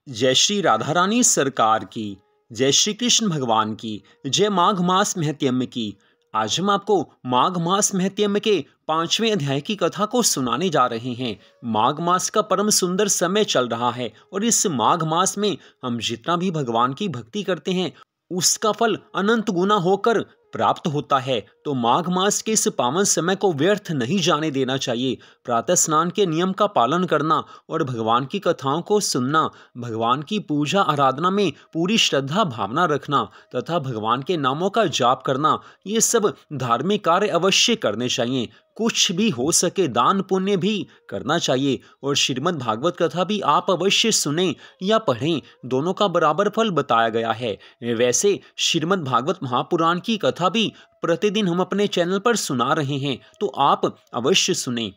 जय श्री राधा रानी सरकार की, जय श्री कृष्ण भगवान की, जय माघ मास महत्यम की। आज हम आपको माघ मास महत्यम के 5वें अध्याय की कथा को सुनाने जा रहे हैं। माघ मास का परम सुंदर समय चल रहा है और इस माघ मास में हम जितना भी भगवान की भक्ति करते हैं उसका फल अनंत गुना होकर प्राप्त होता है। तो माघ मास के इस पावन समय को व्यर्थ नहीं जाने देना चाहिए। प्रातः स्नान के नियम का पालन करना और भगवान की कथाओं को सुनना, भगवान की पूजा आराधना में पूरी श्रद्धा भावना रखना तथा भगवान के नामों का जाप करना, ये सब धार्मिक कार्य अवश्य करने चाहिए। कुछ भी हो सके दान पुण्य भी करना चाहिए और श्रीमद् भागवत कथा भी आप अवश्य सुने या पढ़ें, दोनों का बराबर फल बताया गया है। वैसे श्रीमद् भागवत महापुराण की कथा भी प्रतिदिन हम अपने चैनल पर सुना रहे हैं, तो आप अवश्य सुने।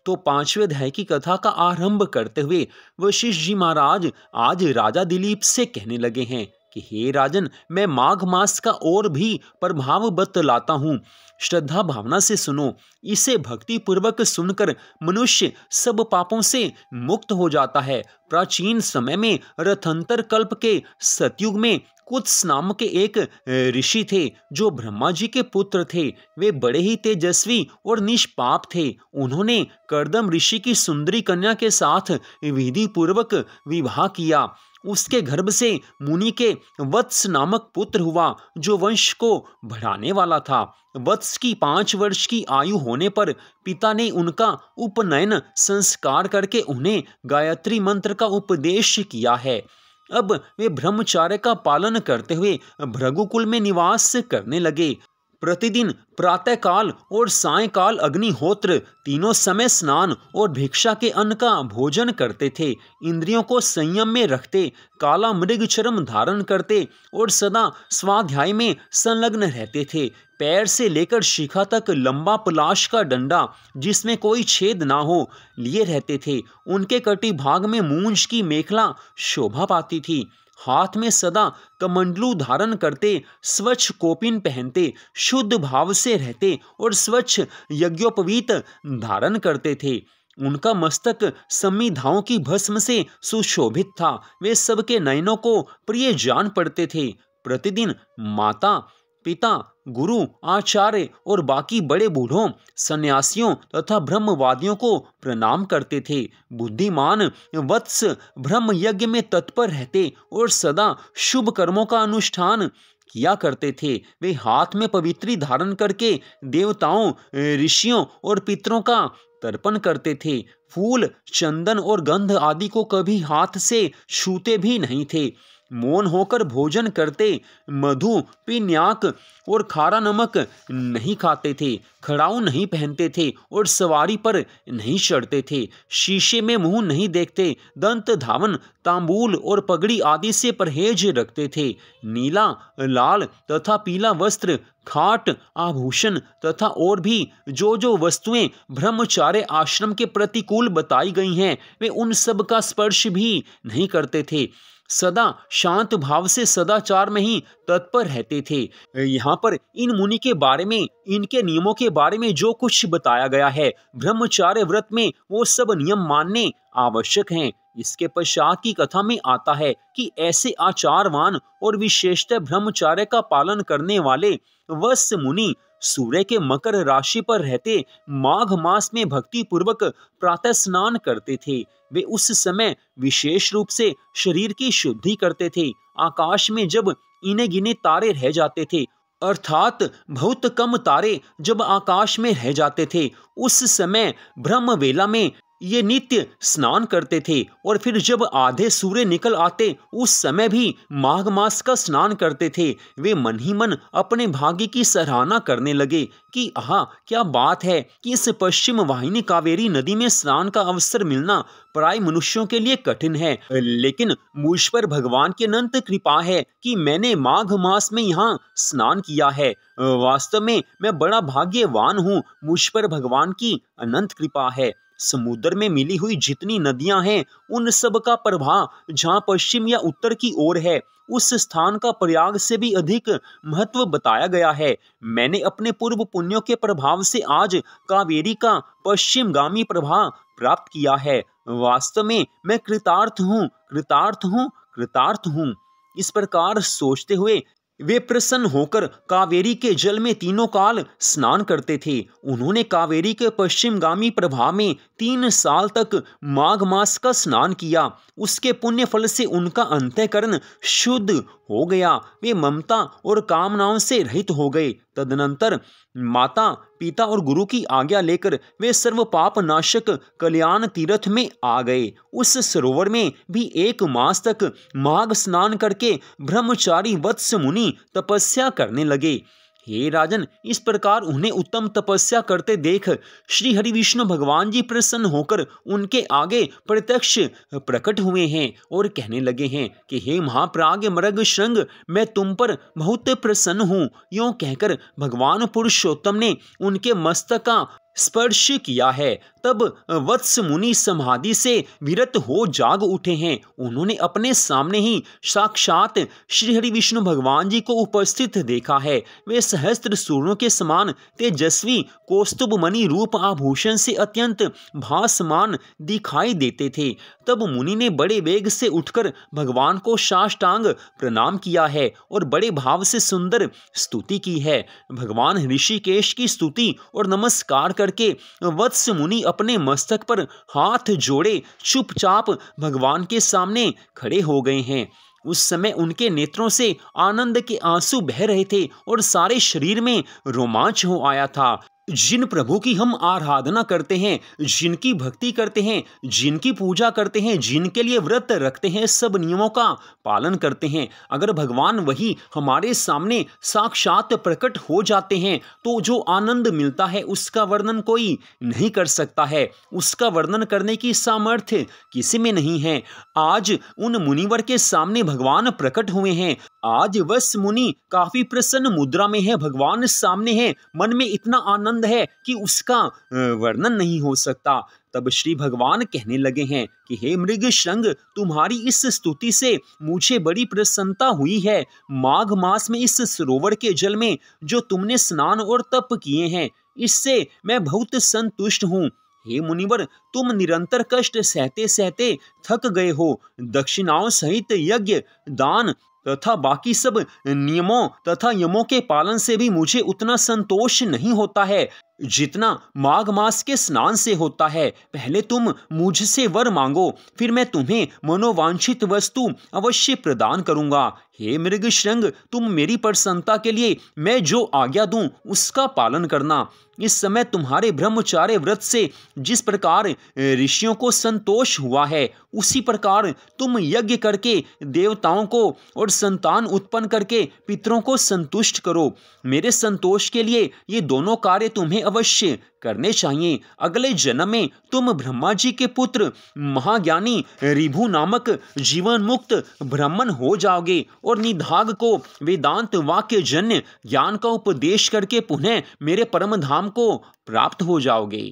तो 5वें अध्याय की कथा का आरंभ करते हुए वशिष्ठ जी महाराज आज राजा दिलीप से कहने लगे हैं कि हे राजन, मैं माघ मास का और भी प्रभाव बतलाता हूँ, श्रद्धा भावना से सुनो। इसे भक्ति पूर्वक सुनकर मनुष्य सब पापों से मुक्त हो जाता है। प्राचीन समय में रथंतर कल्प के सतयुग में कुत्स नामक एक ऋषि थे जो ब्रह्मा जी के पुत्र थे। वे बड़े ही तेजस्वी और निष्पाप थे। उन्होंने कर्दम ऋषि की सुंदरी कन्या के साथ विधि पूर्वक विवाह किया। उसके गर्भ से मुनि के वत्स नामक पुत्र हुआ जो वंश को बढ़ाने वाला था। वत्स की 5 वर्ष की आयु होने पर पिता ने उनका उपनयन संस्कार करके उन्हें गायत्री मंत्र का उपदेश किया है। अब वे ब्रह्मचर्य का पालन करते हुए भृगुकुल में निवास करने लगे। प्रतिदिन प्रातःकाल और सायंकाल अग्निहोत्र, तीनों समय स्नान और भिक्षा के अन्न का भोजन करते थे। इंद्रियों को संयम में रखते, काला मृग चर्म धारण करते और सदा स्वाध्याय में संलग्न रहते थे। पैर से लेकर शिखा तक लंबा पलाश का डंडा जिसमें कोई छेद ना हो लिए रहते थे। उनके कटी भाग में मूंज की मेखला शोभा पाती थी। हाथ में सदा कमंडलू धारण करते, स्वच्छ कोपिन पहनते, शुद्ध भाव से रहते और स्वच्छ यज्ञोपवीत धारण करते थे। उनका मस्तक संमिधाओं की भस्म से सुशोभित था। वे सबके नयनों को प्रिय जान पड़ते थे। प्रतिदिन माता पिता, गुरु, आचार्य और बाकी बड़े बूढ़ों, सन्यासियों तथा ब्रह्मवादियों को प्रणाम करते थे। बुद्धिमान वत्स ब्रह्म यज्ञ में तत्पर रहते और सदा शुभ कर्मों का अनुष्ठान किया करते थे। वे हाथ में पवित्री धारण करके देवताओं, ऋषियों और पितरों का तर्पण करते थे। फूल, चंदन और गंध आदि को कभी हाथ से छूते भी नहीं थे। मौन होकर भोजन करते, मधु, पिन्याक और खारा नमक नहीं खाते थे, खड़ाऊ नहीं पहनते थे और सवारी पर नहीं चढ़ते थे। शीशे में मुंह नहीं देखते, दंत धावन, तांबूल और पगड़ी आदि से परहेज रखते थे। नीला, लाल तथा पीला वस्त्र, खाट, आभूषण तथा और भी जो वस्तुएं ब्रह्मचार्य आश्रम के प्रतिकूल बताई गई हैं, वे उन सब का स्पर्श भी नहीं करते थे। सदा शांत भाव से सदाचार में ही तत्पर रहते थे। यहाँ पर इन मुनि के बारे में, इनके नियमों के बारे में जो कुछ बताया गया है, ब्रह्मचार्य व्रत में वो सब नियम मानने आवश्यक हैं। इसके पश्चात की कथा में आता है कि ऐसे आचारवान और विशेषतः ब्रह्मचार्य का पालन करने वाले वत्स मुनि सूर्य के मकर राशि पर रहते माघ मास में भक्ति पूर्वक प्रातः स्नान करते थे। वे उस समय विशेष रूप से शरीर की शुद्धि करते थे। आकाश में जब इने गिने तारे रह जाते थे, अर्थात बहुत कम तारे जब आकाश में रह जाते थे, उस समय ब्रह्म वेला में ये नित्य स्नान करते थे और फिर जब आधे सूर्य निकल आते उस समय भी माघ मास का स्नान करते थे। वे मन ही मन अपने भाग्य की सराहना करने लगे कि आहा, क्या बात है कि इस पश्चिम वाहिनी कावेरी नदी में स्नान का अवसर मिलना प्राय मनुष्यों के लिए कठिन है, लेकिन मुझ पर भगवान की अनंत कृपा है कि मैंने माघ मास में यहाँ स्नान किया है। वास्तव में मैं बड़ा भाग्यवान हूँ, मुझ पर भगवान की अनंत कृपा है। समुद्र में मिली हुई जितनी नदियां हैं उन सब का प्रवाह जहाँ पश्चिम या उत्तर की ओर है उस स्थान का प्रयाग से भी अधिक महत्व बताया गया है। मैंने अपने पूर्व पुण्यों के प्रभाव से आज कावेरी का पश्चिमगामी प्रवाह प्राप्त किया है। वास्तव में मैं कृतार्थ हूँ, कृतार्थ हूँ, कृतार्थ हूँ। इस प्रकार सोचते हुए वे प्रसन्न होकर कावेरी के जल में तीनों काल स्नान करते थे। उन्होंने कावेरी के पश्चिमगामी प्रवाह में 3 साल तक माघ मास का स्नान किया। उसके पुण्य फल से उनका अंतःकरण शुद्ध हो गया। वे ममता और कामनाओं से रहित हो गए। तदनंतर माता पिता और गुरु की आज्ञा लेकर वे सर्व पाप नाशक कल्याण तीर्थ में आ गए। उस सरोवर में भी 1 मास तक माघ स्नान करके ब्रह्मचारी वत्स मुनि तपस्या करने लगे। हे राजन, इस प्रकार उन्हें उत्तम तपस्या करते देख श्री हरि विष्णु भगवान जी प्रसन्न होकर उनके आगे प्रत्यक्ष प्रकट हुए हैं और कहने लगे हैं कि हे महाप्राज्ञ मृग श्रृंग, मैं तुम पर बहुत प्रसन्न हूँ। यूँ कहकर भगवान पुरुषोत्तम ने उनके मस्तक का स्पर्श किया है। तब वत्स मुनि समाधि से विरत हो जाग उठे हैं। उन्होंने अपने सामने ही साक्षात श्री हरि विष्णु भगवान जी को उपस्थित देखा है। वे सहस्त्र सूर्यों के समान तेजस्वी कौस्तुभ मणि रूप आभूषण से अत्यंत भासमान दिखाई देते थे। तब मुनि ने बड़े वेग से उठकर भगवान को साष्टांग प्रणाम किया है और बड़े भाव से सुंदर स्तुति की है। भगवान ऋषिकेश की स्तुति और नमस्कार करके वत्स मुनि अपने मस्तक पर हाथ जोड़े चुपचाप भगवान के सामने खड़े हो गए हैं। उस समय उनके नेत्रों से आनंद के आंसू बह रहे थे और सारे शरीर में रोमांच हो आया था। जिन प्रभु की हम आराधना करते हैं, जिनकी भक्ति करते हैं, जिनकी पूजा करते हैं, जिनके लिए व्रत रखते हैं, सब नियमों का पालन करते हैं, अगर भगवान वही हमारे सामने साक्षात प्रकट हो जाते हैं तो जो आनंद मिलता है उसका वर्णन कोई नहीं कर सकता है। उसका वर्णन करने की सामर्थ्य किसी में नहीं है। आज उन मुनिवर के सामने भगवान प्रकट हुए हैं। आज वत्स मुनि काफी प्रसन्न मुद्रा में है, भगवान सामने है। मन में इतना आनंद है कि उसका वर्णन नहीं हो सकता। तब श्री भगवान कहने लगे हैं कि हे मृग श्रृंग, तुम्हारी इस स्तुति से मुझे बड़ी प्रसन्नता हुई है। माघ मास में इस सरोवर के जल में जो तुमने स्नान और तप किए हैं, इससे मैं बहुत संतुष्ट हूँ। हे मुनिवर, तुम निरंतर कष्ट सहते सहते थक गए हो। दक्षिणाओं सहित यज्ञ, दान तथा बाकी सब नियमों तथा यमों के पालन से भी मुझे उतना संतोष नहीं होता है जितना माघ मास के स्नान से होता है। पहले तुम मुझसे वर मांगो, फिर मैं तुम्हें मनोवांछित वस्तु अवश्य प्रदान करूंगा। हे मृग श्रृंग, तुम मेरी प्रसन्नता के लिए मैं जो आज्ञा दूं उसका पालन करना। इस समय तुम्हारे ब्रह्मचार्य व्रत से जिस प्रकार ऋषियों को संतोष हुआ है, उसी प्रकार तुम यज्ञ करके देवताओं को और संतान उत्पन्न करके पितरों को संतुष्ट करो। मेरे संतोष के लिए ये दोनों कार्य तुम्हें अवश्य करने चाहिए। अगले जन्म में तुम ब्रह्मा जी के पुत्र महाज्ञानी ऋभु नामक जीवन मुक्त ब्राह्मण हो जाओगे और निधाग को वेदांत वाक्य जन्य ज्ञान का उपदेश करके पुनः मेरे परम धाम को प्राप्त हो जाओगे।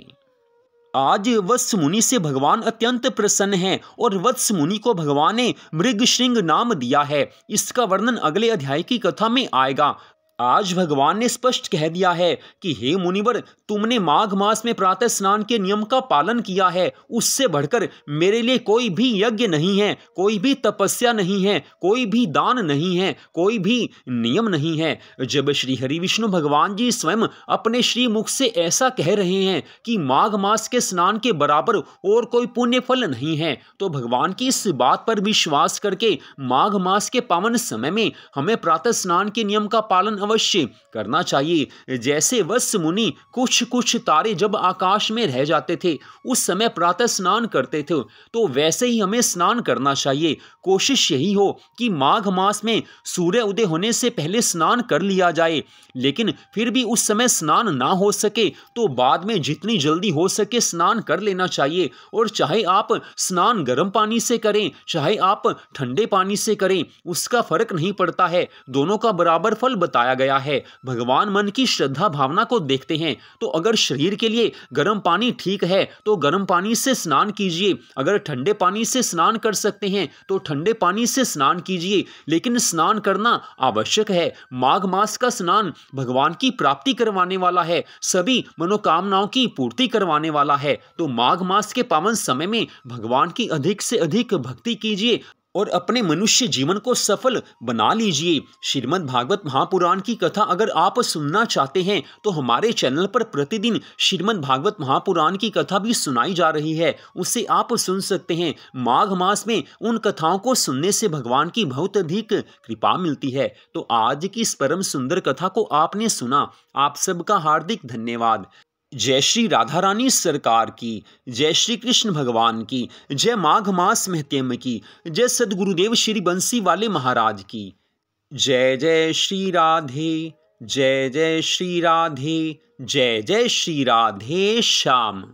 आज वत्स मुनि से भगवान अत्यंत प्रसन्न हैं और वत्स मुनि को भगवान ने मृगशृंग नाम दिया है। इसका वर्णन अगले अध्याय की कथा में आएगा। आज भगवान ने स्पष्ट कह दिया है कि हे मुनिवर, तुमने माघ मास में प्रातः स्नान के नियम का पालन किया है। उससे बढ़कर मेरे लिए कोई भी यज्ञ नहीं है, कोई भी तपस्या नहीं है, कोई भी दान नहीं है, कोई भी नियम नहीं है। जब श्री हरि विष्णु भगवान जी स्वयं अपने श्री मुख से ऐसा कह रहे हैं कि माघ मास के स्नान के बराबर और कोई पुण्य फल नहीं है, तो भगवान की इस बात पर विश्वास करके माघ मास के पावन समय में हमें प्रातः स्नान के नियम का पालन अवश्य करना चाहिए। जैसे वत्स मुनि कुछ कुछ तारे जब आकाश में रह जाते थे उस समय प्रातः स्नान करते थे, तो वैसे ही हमें स्नान करना चाहिए। कोशिश यही हो कि माघ मास में सूर्य उदय होने से पहले स्नान कर लिया जाए, लेकिन फिर भी उस समय स्नान ना हो सके तो बाद में जितनी जल्दी हो सके स्नान कर लेना चाहिए। और चाहे आप स्नान गर्म पानी से करें, चाहे आप ठंडे पानी से करें, उसका फर्क नहीं पड़ता है, दोनों का बराबर फल बताया बताया गया है। भगवान मन की श्रद्धा भावना को देखते हैं। तो अगर शरीर के लिए गर्म पानी ठीक है तो गर्म पानी से स्नान कीजिए, अगर ठंडे पानी से स्नान कर सकते हैं तो ठंडे पानी से स्नान कीजिए, लेकिन स्नान करना आवश्यक है। माघ मास का स्नान भगवान की प्राप्ति करवाने वाला है, सभी मनोकामनाओं की पूर्ति करवाने वाला है। तो माघ मास के पावन समय में भगवान की अधिक से अधिक भक्ति कीजिए और अपने मनुष्य जीवन को सफल बना लीजिए। श्रीमद् भागवत महापुराण की कथा अगर आप सुनना चाहते हैं तो हमारे चैनल पर प्रतिदिन श्रीमद् भागवत महापुराण की कथा भी सुनाई जा रही है, उसे आप सुन सकते हैं। माघ मास में उन कथाओं को सुनने से भगवान की बहुत अधिक कृपा मिलती है। तो आज की इस परम सुंदर कथा को आपने सुना, आप सबका हार्दिक धन्यवाद। जय श्री राधा रानी सरकार की, जय श्री कृष्ण भगवान की, जय माघ मास महत्म की, जय सदगुरुदेव श्री बंसी वाले महाराज की। जय जय श्री राधे, जय जय श्री राधे, जय जय श्री राधे श्याम।